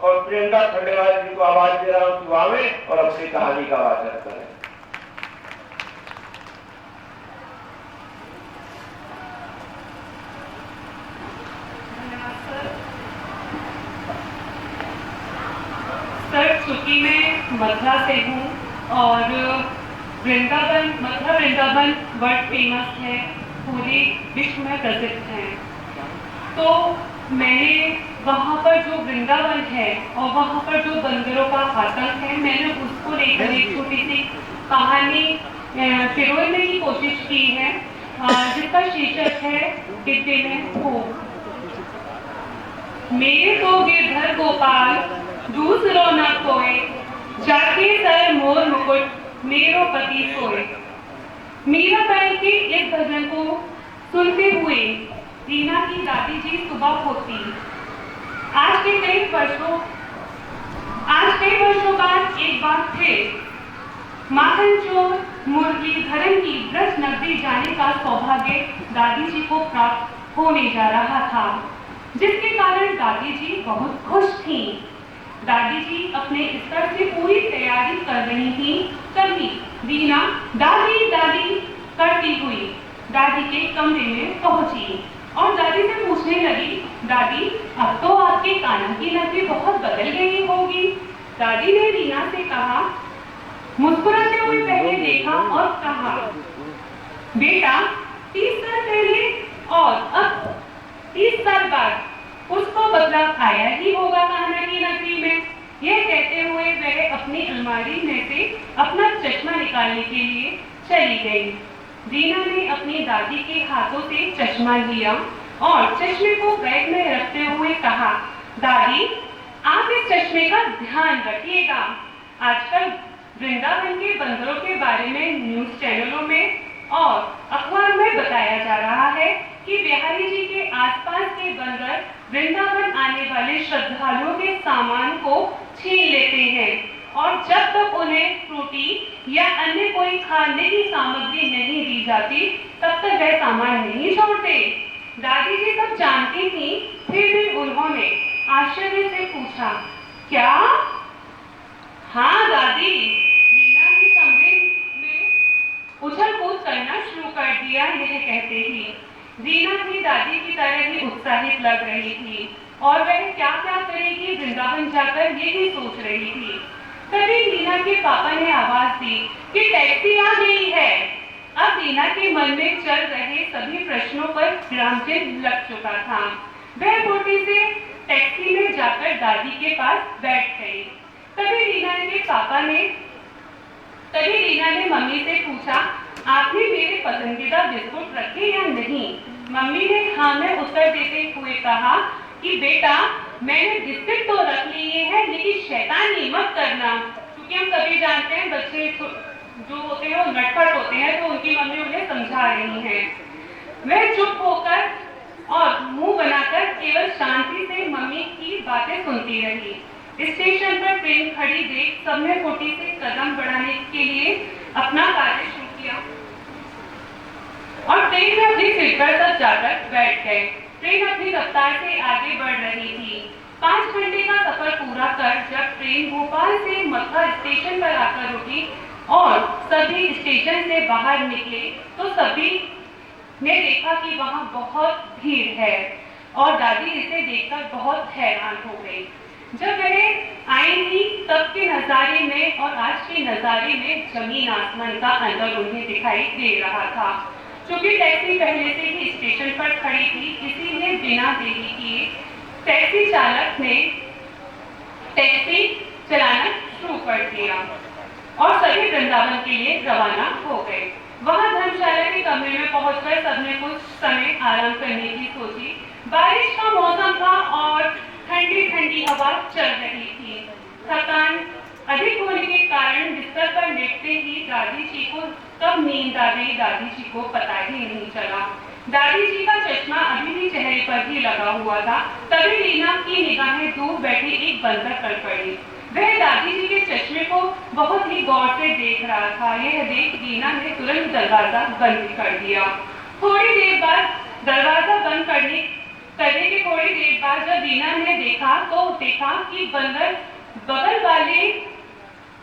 और प्रियंका खंडेलवाल जी को आवाज दे रहा हूं कि वो आवे और अपनी कहानी का वाचन करें। सर, चूंकि मैं मथुरा से हूँ और वृंदावन, मथुरा वृंदावन वर्ल्ड फेमस है, पूरे विश्व में प्रसिद्ध है। तो मैंने वहाँ पर जो वृंदावन है और वहाँ पर जो बंदरों का आतंक है, मैंने उसको लेकर एक छोटी सी कहानी पिरोने की कोशिश की है, जिसका शीर्षक है डिब्बे में भूख। मेरे तो गिरधर गोपाल दूसरो न कोय, जाके सर मोर मुकुट मेरो पति सोए। मीराबाई के इस भजन को सुनते हुए रीना की दादी जी सुबह होती। आज के कई वर्षों बाद एक बार फिर माखन चोर मुरलीधरन की ब्रज नगरी जाने का सौभाग्य दादी जी को प्राप्त होने जा रहा था, जिसके कारण दादी जी बहुत खुश थी। दादी जी अपने स्तर से पूरी तैयारी कर रही थी, तभी रीना दादी दादी करती हुई दादी के कमरे में पहुंची और दादी से पूछने लगी, दादी अब तो आपके कान्हा की नजर बहुत बदल गई होगी। दादी ने रीना से कहा, मुस्कुराते हुए पहले देखा और कहा, बेटा 30 साल पहले और अब 30 साल बाद उसको बदलाव आया ही होगा कान्हा की नगरी में। यह कहते हुए वह अपनी अलमारी में से अपना चश्मा निकालने के लिए चली गई। रीना ने अपनी दादी के हाथों से चश्मा लिया और चश्मे को बैग में रखते हुए कहा, दादी आप इस चश्मे का ध्यान रखिएगा। आजकल वृंदावन के बंदरों के बारे में न्यूज चैनलों में और अखबार में बताया जा रहा है कि बिहारी जी के आसपास के बंदर वृंदावन आने वाले श्रद्धालुओं के सामान को छीन लेते हैं और जब तक उन्हें फ्रूटी या अन्य कोई खाने की सामग्री नहीं दी जाती तब तक वह सामान नहीं छोड़ते। दादी जी सब जानती थी, फिर भी उन्होंने आश्चर्य से पूछा, क्या? हाँ दादी। रीना ने कमरे में उछल कूद करना शुरू कर दिया। यह कहते ही रीना भी दादी की तरह ही उत्साहित लग रही थी और वह क्या क्या करेगी वृंदावन जाकर यही सोच रही थी। तभी रीना के पापा ने आवाज दी कि टैक्सी आ गई है। अब रीना के मन में चल रहे सभी प्रश्नों पर विराम चिन्ह लग चुका था। वह फुर्ती से टैक्सी में जाकर दादी के पास बैठ गई। तभी रीना ने मम्मी से पूछा, आपने मेरे पसंदीदा बिस्कुट रखे या नहीं? मम्मी ने हाँ में उत्तर देते हुए कहा कि बेटा मैंने बिस्कुट तो रख लिए हैं, लेकिन शैतानी मत करना। क्योंकि हम सभी जानते हैं बच्चे जो होते हैं वो नटखट होते हैं, तो उनकी मम्मी उन्हें समझा रही हैं। वह चुप होकर और मुंह बनाकर केवल शांति से मम्मी की बातें सुनती रही। स्टेशन पर ट्रेन खड़ी देख सबने फुर्ती से कदम बढ़ाने के लिए अपना कार्य शुरू किया और ट्रेन में अपनी सीट पर सब जाकर बैठ गए। ट्रेन अपनी रफ्तार से आगे बढ़ रही थी। 5 घंटे का सफर पूरा कर जब ट्रेन भोपाल से मथुरा स्टेशन पर आकर रुकी और सभी स्टेशन से बाहर निकले तो सभी ने देखा कि वहां बहुत भीड़ है और दादी इसे देखकर बहुत हैरान हो गई। जब वह आई थी तब के नजारे में और आज के नजारे में जमीन आसमान का अंतर उन्हें दिखाई दे रहा था। चूंकि टैक्सी पहले से ही स्टेशन पर खड़ी थी, इसीलिए बिना देरी किए टैक्सी चालक ने टैक्सी चलाना शुरू कर दिया और सभी वृंदावन के लिए रवाना हो गए। वहां धर्मशाला के कमरे में पहुंचकर सबने कुछ समय आराम करने की सोची। बारिश का मौसम था और ठंडी ठंडी हवा चल रही थी। थकान अधिक होने के कारण बिस्तर पर लेटते ही दादी जी को कब नींद आ गई दादी जी को पता ही नहीं चला। दादी जी का चश्मा अभी भी चेहरे पर ही लगा हुआ था। तभी रीना की निगाहें दूर बैठी एक बंदर पर पड़ी। वह दादी जी के चश्मे को बहुत ही गौर से देख रहा था। यह देख रीना ने तुरंत दरवाजा बंद कर दिया। थोड़ी देर बाद दरवाजा बंद करने करने के थोड़ी देर बाद जब रीना ने देखा तो देखा कि बंदर बगल वाले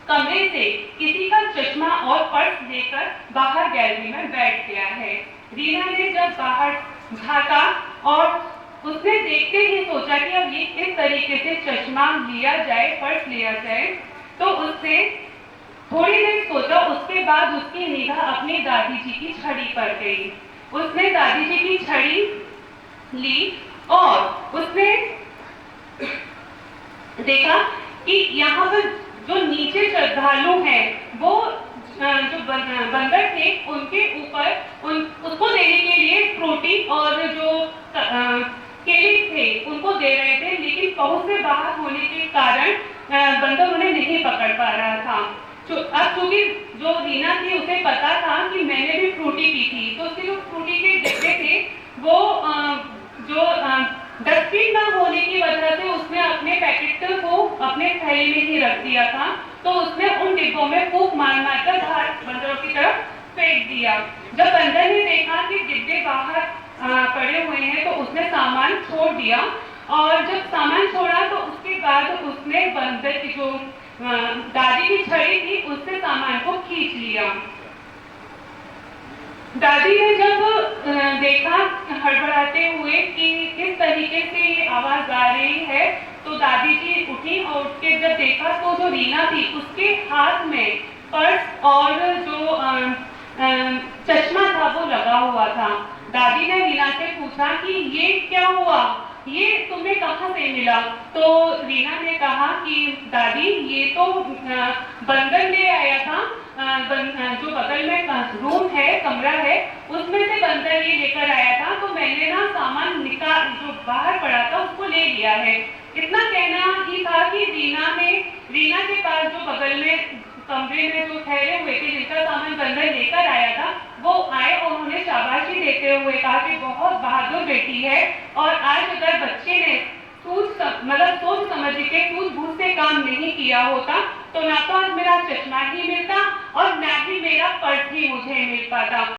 कमरे से किसी का चश्मा और पर्स लेकर बाहर गैलरी में बैठ गया है। रीना ने जब बाहर झांका और उसने देखते ही सोचा कि अब ये किस तरीके से चश्मा लिया जाए, पर्स लिया जाए, तो उसने थोड़ी देर सोचा। उसके बाद उसकी निगाह अपनी दादी जी की छड़ी पर गई। उसने दादी जी की छड़ी ली और उसने देखा कि यहाँ पर जो नीचे श्रद्धालु हैं वो जो बंदर थे उनके ऊपर उसको देने के लिए फ्रूटी और जो केले थे उनको दे रहे थे, लेकिन पहुंच से बाहर होने के कारण बंदर उन्हें नहीं पकड़ पा रहा था। अब चूंकि जो रीना थी उसे पता था कि मैंने भी फ्रूटी पी थी, तो उसके जो फ्रूटी के डिब्बे थे वो जो डस्टबिन न होने की वजह से उसने अपने पैकेट को अपने थैली में ही रख दिया था। तो उसने उन डिब्बों में फूंक मार मारकर बाहर बंदरों की तरफ फेंक दिया। जब बंदर ने देखा कि डिब्बे बाहर पड़े हुए हैं तो उसने सामान छोड़ दिया, और जब सामान छोड़ा तो उसके बाद उसने बंदर की जो दादी की छड़ी थी उससे सामान को खींच लिया। दादी ने जब देखा हड़बड़ाते हुए कि किस तरीके से ये आवाज आ रही है, तो दादी जी उठी और उठ के जब देखा तो जो रीना थी उसके हाथ में पर्स और जो चश्मा था वो लगा हुआ था। दादी ने रीना से पूछा कि ये क्या हुआ, ये तुम्हें कहाँ से मिला? तो रीना ने कहा कि दादी ये तो बंदर ले आया था, जो बगल में रूम है, कमरा है, उसमें से बंदर ये लेकर आया था, तो मैंने ना सामान निकाल जो बाहर पड़ा था उसको ले लिया है। इतना कहना ही था कि रीना के पास जो बगल में कमरे में जो ठहरे हुए थे जिनका सामान बंदर लेकर आया था वो आए और उन्हें शाबाशी देते हुए कहा कि बहुत बहादुर बेटी है, और आज अगर बच्चे ने सोच समझ के सूझबूझ से काम नहीं किया होता तो ना तो आज मेरा चश्मा ही मिलता और ना ही मेरा पर्स ही मुझे मिल पाता।